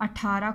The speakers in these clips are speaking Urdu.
18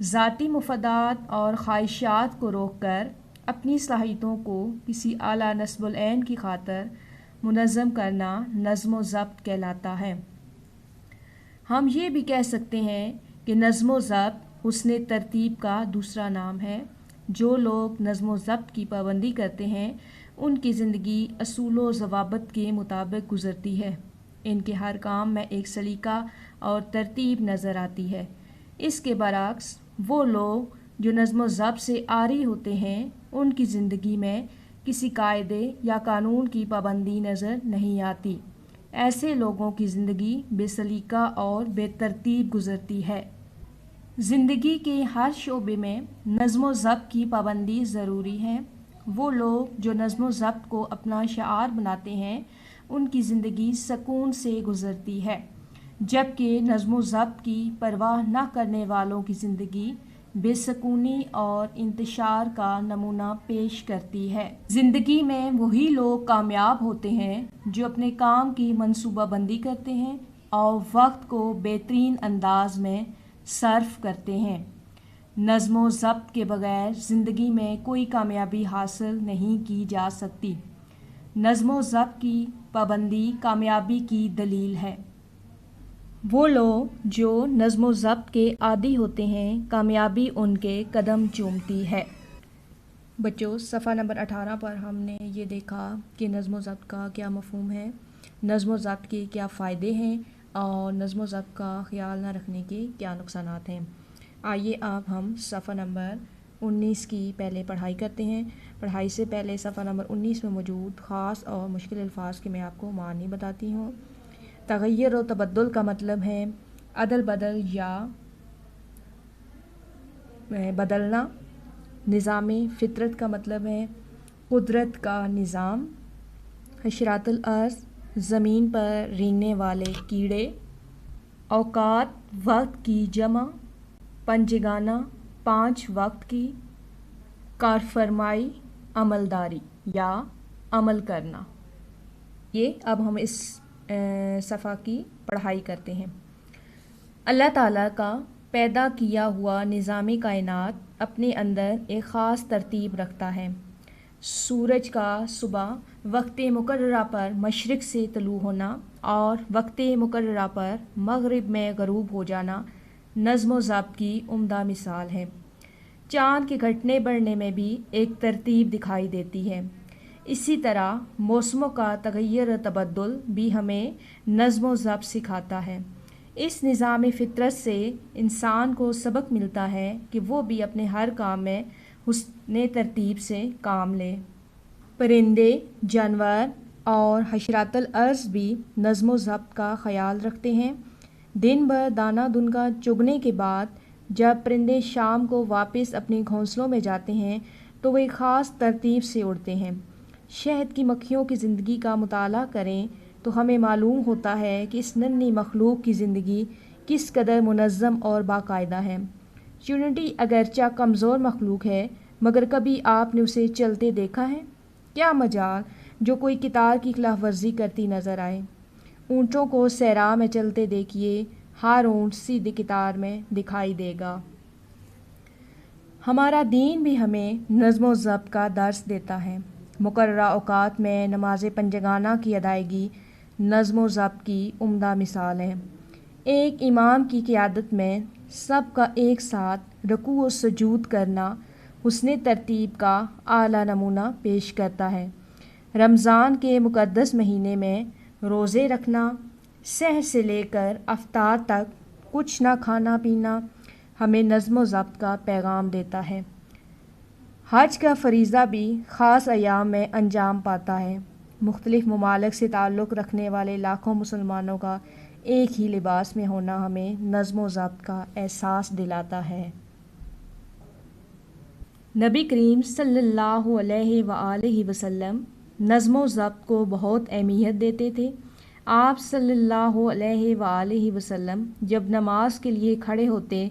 ذاتی مفادات اور خواہشات کو روک کر اپنی صلاحیتوں کو کسی اعلیٰ نصب العین کی خاطر منظم کرنا نظم و ضبط کہلاتا ہے۔ ہم یہ بھی کہہ سکتے ہیں کہ نظم و ضبط حسن ترتیب کا دوسرا نام ہے۔ جو لوگ نظم و ضبط کی پابندی کرتے ہیں ان کی زندگی اصول و ضوابط کے مطابق گزرتی ہے۔ ان کے ہر کام میں ایک سلیقہ اور ترتیب نظر آتی ہے۔ اس کے برعکس وہ لوگ جو نظم و ضبط سے عاری ہوتے ہیں ان کی زندگی میں کسی قاعدے یا قانون کی پابندی نظر نہیں آتی۔ ایسے لوگوں کی زندگی بے سلیقہ اور بے ترتیب گزرتی ہے۔ زندگی کے ہر شعبے میں نظم و ضبط کی پابندی ضروری ہے۔ وہ لوگ جو نظم و ضبط کو اپنا شعار بناتے ہیں ان کی زندگی سکون سے گزرتی ہے، جبکہ نظم و ضبط کی پرواہ نہ کرنے والوں کی زندگی بے سکونی اور انتشار کا نمونہ پیش کرتی ہے۔ زندگی میں وہی لوگ کامیاب ہوتے ہیں جو اپنے کام کی منصوبہ بندی کرتے ہیں اور وقت کو بہترین انداز میں صرف کرتے ہیں۔ نظم و ضبط کے بغیر زندگی میں کوئی کامیابی حاصل نہیں کی جا سکتی۔ نظم و ضبط کی پابندی کامیابی کی دلیل ہے۔ وہ لوگ جو نظم و ضبط کے عادی ہوتے ہیں کامیابی ان کے قدم چومتی ہے۔ بچوں، صفحہ نمبر 18 پر ہم نے یہ دیکھا کہ نظم و ضبط کا کیا مفہوم ہے، نظم و ضبط کے کیا فائدے ہیں اور نظم و ضبط کا خیال نہ رکھنے کے کیا نقصانات ہیں۔ آئیے اب ہم صفحہ نمبر 19 کی پہلے پڑھائی کرتے ہیں۔ پڑھائی سے پہلے صفحہ نمبر 19 میں موجود خاص اور مشکل الفاظ کے میں آپ کو معنی بتاتی ہوں۔ تغیر و تبدل کا مطلب ہے عدل بدل یا بدلنا۔ نظام فطرت کا مطلب ہے قدرت کا نظام۔ حشرات الارض زمین پر رینگنے والے کیڑے۔ اوقات وقت کی جمع۔ پنجگانہ 5 وقت کی۔ کارفرمائی عملداری یا عمل کرنا۔ یہ اب ہم اس صفحہ کی پڑھائی کرتے ہیں۔ اللہ تعالیٰ کا پیدا کیا ہوا نظام کائنات اپنے اندر ایک خاص ترتیب رکھتا ہے۔ سورج کا صبح وقت مقررہ پر مشرق سے طلوع ہونا اور وقت مقررہ پر مغرب میں غروب ہو جانا نظم و ضبط کی عمدہ مثال ہے۔ چاند کے گھٹنے بڑھنے میں بھی ایک ترتیب دکھائی دیتی ہے۔ اسی طرح موسموں کا تغیر و تبدل بھی ہمیں نظم و ضبط سکھاتا ہے۔ اس نظام فطرت سے انسان کو سبق ملتا ہے کہ وہ بھی اپنے ہر کام میں حسن ترتیب سے کام لے۔ پرندے، جانور اور حشرات الارض بھی نظم و ضبط کا خیال رکھتے ہیں۔ دن بھر دانہ دن کا چگنے کے بعد جب پرندے شام کو واپس اپنے گھونسلوں میں جاتے ہیں تو وہ ایک خاص ترتیب سے اڑتے ہیں۔ شہد کی مکھیوں کی زندگی کا مطالعہ کریں تو ہمیں معلوم ہوتا ہے کہ اس ننھی مخلوق کی زندگی کس قدر منظم اور باقاعدہ ہے۔ چیونٹی اگرچہ کمزور مخلوق ہے مگر کبھی آپ نے اسے چلتے دیکھا ہے؟ کیا مجال جو کوئی قطار کی خلاف ورزی کرتی نظر آئے۔ اونٹوں کو صحرا میں چلتے دیکھیے، ہر اونٹ سیدھی قطار میں دکھائی دے گا۔ ہمارا دین بھی ہمیں نظم و ضبط کا درس دیتا ہے۔ مقررہ اوقات میں نماز پنجگانہ کی ادائیگی نظم و ضبط کی عمدہ مثال ہے۔ ایک امام کی قیادت میں سب کا ایک ساتھ رکوع و سجود کرنا حسن ترتیب کا اعلیٰ نمونہ پیش کرتا ہے۔ رمضان کے مقدس مہینے میں روزے رکھنا، سحر سے لے کر افطار تک کچھ نہ کھانا پینا ہمیں نظم و ضبط کا پیغام دیتا ہے۔ حج کا فریضہ بھی خاص ایام میں انجام پاتا ہے۔ مختلف ممالک سے تعلق رکھنے والے لاکھوں مسلمانوں کا ایک ہی لباس میں ہونا ہمیں نظم و ضبط کا احساس دلاتا ہے۔ نبی کریم صلی اللہ علیہ وآلہ وسلم نظم و ضبط کو بہت اہمیت دیتے تھے۔ آپ صلی اللہ علیہ وآلہ وسلم جب نماز کے لیے کھڑے ہوتے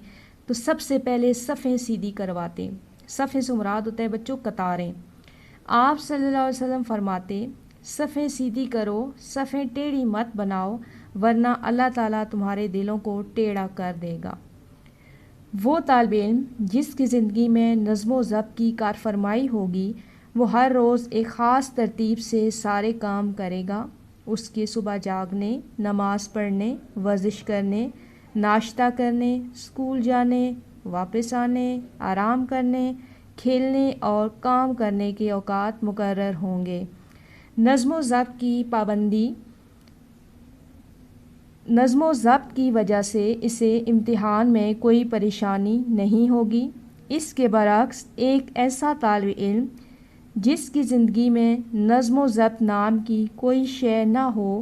تو سب سے پہلے صفیں سیدھی کرواتے۔ صفیں سے مراد ہوتا ہے بچوں قطاریں۔ آپ صلی اللہ علیہ وسلم فرماتے صفیں سیدھی کرو، صفیں ٹیڑھی مت بناؤ ورنہ اللہ تعالیٰ تمہارے دلوں کو ٹیڑھا کر دے گا۔ وہ طالب علم جس کی زندگی میں نظم و ضبط کی کار فرمائی ہوگی وہ ہر روز ایک خاص ترتیب سے سارے کام کرے گا۔ اس کے صبح جاگنے، نماز پڑھنے، ورزش کرنے، ناشتہ کرنے، اسکول جانے، واپس آنے، آرام کرنے، کھیلنے اور کام کرنے کے اوقات مقرر ہوں گے۔ نظم و ضبط کی پابندی نظم و ضبط کی وجہ سے اسے امتحان میں کوئی پریشانی نہیں ہوگی۔ اس کے برعکس ایک ایسا طالب علم جس کی زندگی میں نظم و ضبط نام کی کوئی شے نہ ہو،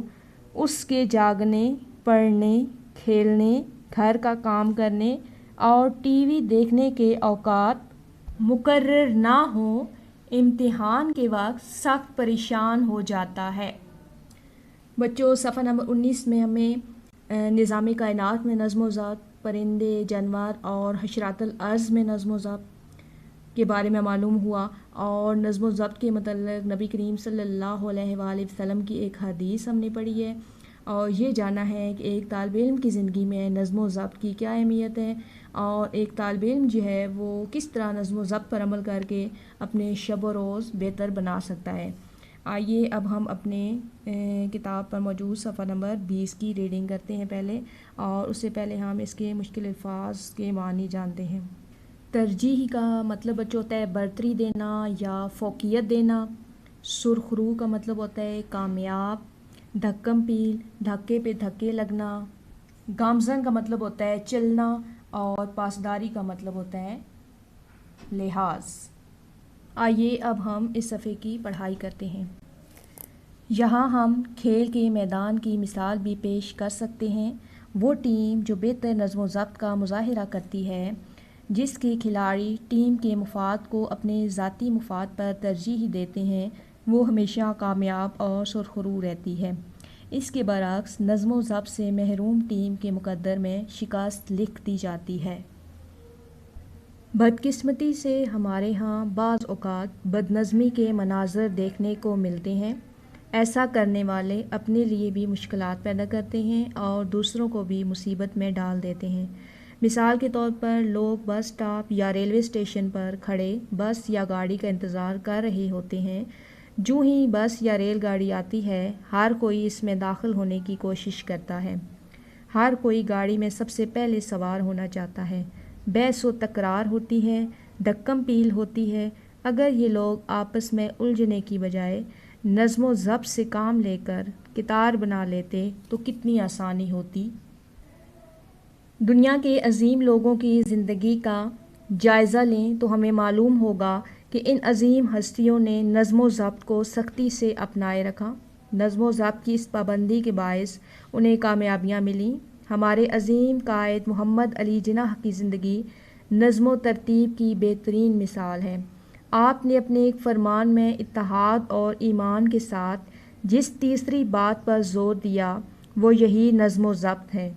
اس کے جاگنے، پڑھنے، کھیلنے، گھر کا کام کرنے اور ٹی وی دیکھنے کے اوقات مقرر نہ ہوں، امتحان کے وقت سخت پریشان ہو جاتا ہے۔ بچوں، صفحہ نمبر 19 میں ہمیں نظام کائنات میں نظم و ضبط، پرندے، جانور اور حشرات الارض میں نظم و ضبط کے بارے میں معلوم ہوا، اور نظم و ضبط کے متعلق نبی کریم صلی اللہ علیہ وآلہ وسلم کی ایک حدیث ہم نے پڑھی ہے، اور یہ جانا ہے کہ ایک طالب علم کی زندگی میں نظم و ضبط کی کیا اہمیت ہے، اور ایک طالب علم جو ہے وہ کس طرح نظم و ضبط پر عمل کر کے اپنے شب و روز بہتر بنا سکتا ہے۔ آئیے اب ہم اپنے کتاب پر موجود صفحہ نمبر 20 کی ریڈنگ کرتے ہیں پہلے، اور اس سے پہلے ہم اس کے مشکل الفاظ کے معنی جانتے ہیں۔ ترجیح کا مطلب بچوں ہوتا ہے برتری دینا یا فوقیت دینا۔ سرخ رو کا مطلب ہوتا ہے کامیاب۔ ڈھکم پیل، دھکے پہ دھکے لگنا۔ گامزن کا مطلب ہوتا ہے چلنا، اور پاسداری کا مطلب ہوتا ہے لحاظ۔ آئیے اب ہم اس صفحے کی پڑھائی کرتے ہیں۔ یہاں ہم کھیل کے میدان کی مثال بھی پیش کر سکتے ہیں۔ وہ ٹیم جو بہتر نظم و ضبط کا مظاہرہ کرتی ہے، جس کے کھلاڑی ٹیم کے مفاد کو اپنے ذاتی مفاد پر ترجیح دیتے ہیں، وہ ہمیشہ کامیاب اور سرخرو رہتی ہے۔ اس کے برعکس نظم و ضبط سے محروم ٹیم کے مقدر میں شکست لکھ دی جاتی ہے۔ بدقسمتی سے ہمارے ہاں بعض اوقات بدنظمی کے مناظر دیکھنے کو ملتے ہیں۔ ایسا کرنے والے اپنے لیے بھی مشکلات پیدا کرتے ہیں اور دوسروں کو بھی مصیبت میں ڈال دیتے ہیں۔ مثال کے طور پر لوگ بس اسٹاپ یا ریلوے اسٹیشن پر کھڑے بس یا گاڑی کا انتظار کر رہے ہوتے ہیں۔ جو ہی بس یا ریل گاڑی آتی ہے، ہر کوئی اس میں داخل ہونے کی کوشش کرتا ہے۔ ہر کوئی گاڑی میں سب سے پہلے سوار ہونا چاہتا ہے۔ بحث و تکرار ہوتی ہے، دھکم پیل ہوتی ہے۔ اگر یہ لوگ آپس میں الجھنے کی بجائے نظم و ضبط سے کام لے کر قطار بنا لیتے تو کتنی آسانی ہوتی۔ دنیا کے عظیم لوگوں کی زندگی کا جائزہ لیں تو ہمیں معلوم ہوگا کہ ان عظیم ہستیوں نے نظم و ضبط کو سختی سے اپنائے رکھا۔ نظم و ضبط کی اس پابندی کے باعث انہیں کامیابیاں ملیں۔ ہمارے عظیم قائد محمد علی جناح کی زندگی نظم و ترتیب کی بہترین مثال ہے۔ آپ نے اپنے ایک فرمان میں اتحاد اور ایمان کے ساتھ جس تیسری بات پر زور دیا وہ یہی نظم و ضبط ہے۔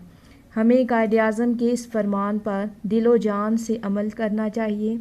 ہمیں قائد اعظم کے اس فرمان پر دل و جان سے عمل کرنا چاہیے۔